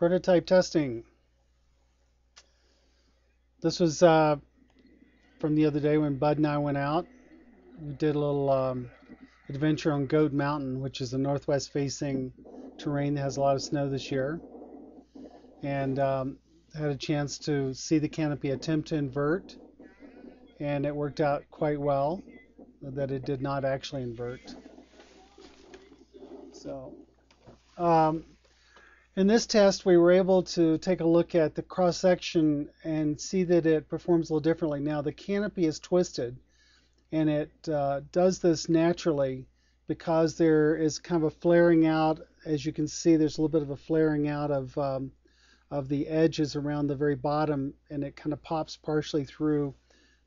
Prototype testing. This was from the other day when Bud and I went out. We did a little adventure on Goat Mountain, which is a northwest facing terrain that has a lot of snow this year. And had a chance to see the canopy attempt to invert, and it worked out quite well that it did not actually invert. So um, in this test, we were able to take a look at the cross section and see that it performs a little differently. Now the canopy is twisted, and it does this naturally because there is kind of a flaring out. As you can see, there's a little bit of a flaring out of the edges around the very bottom, and it kind of pops partially through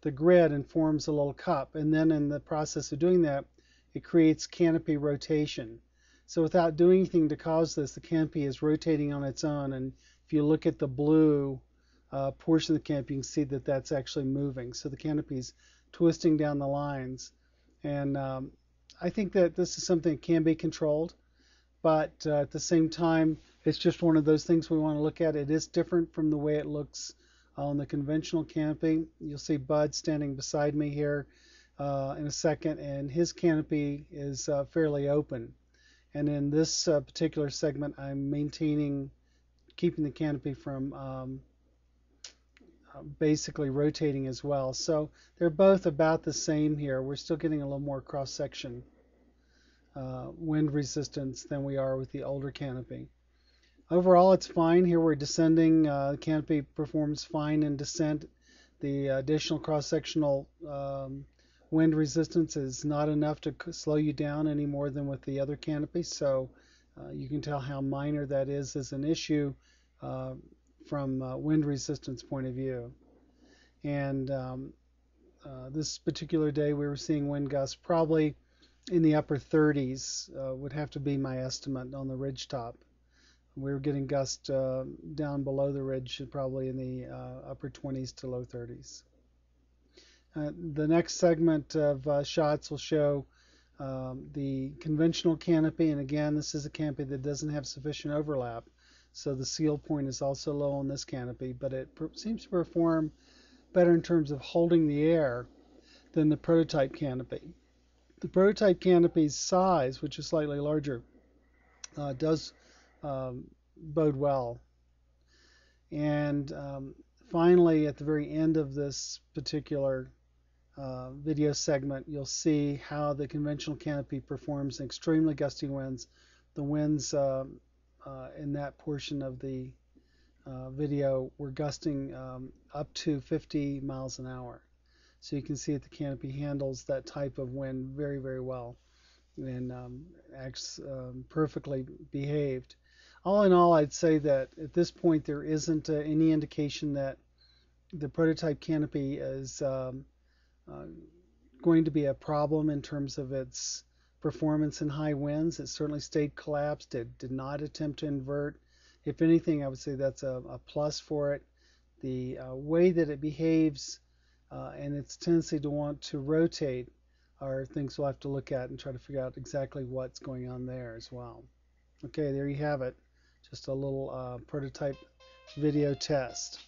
the grid and forms a little cup. And then in the process of doing that, it creates canopy rotation. So without doing anything to cause this, the canopy is rotating on its own. And if you look at the blue portion of the canopy, you can see that that's actually moving. So the canopy is twisting down the lines. And I think that this is something that can be controlled, but at the same time, it's just one of those things we want to look at. It is different from the way it looks on the conventional canopy. You'll see Bud standing beside me here in a second, and his canopy is fairly open. And in this particular segment, I'm keeping the canopy from basically rotating as well. So they're both about the same here. We're still getting a little more cross-section wind resistance than we are with the older canopy. Overall, it's fine. Here we're descending. The canopy performs fine in descent. The additional cross-sectional wind resistance is not enough to slow you down any more than with the other canopy. So you can tell how minor that is as an issue from a wind resistance point of view. And this particular day, we were seeing wind gusts probably in the upper 30s, would have to be my estimate on the ridge top. We were getting gusts down below the ridge, probably in the upper 20s to low 30s. The next segment of shots will show the conventional canopy, and again, this is a canopy that doesn't have sufficient overlap, so the seal point is also low on this canopy, but it seems to perform better in terms of holding the air than the prototype canopy. The prototype canopy's size, which is slightly larger, does bode well. And finally, at the very end of this particular video segment, you'll see how the conventional canopy performs in extremely gusty winds. The winds in that portion of the video were gusting up to 50 miles an hour. So you can see that the canopy handles that type of wind very, very well and acts perfectly behaved. All in all, I'd say that at this point there isn't any indication that the prototype canopy is going to be a problem in terms of its performance in high winds. It certainly stayed collapsed. It did not attempt to invert. If anything, I would say that's a plus for it. The way that it behaves and its tendency to want to rotate are things we'll have to look at and try to figure out exactly what's going on there as well. Okay, there you have it. Just a little prototype video test.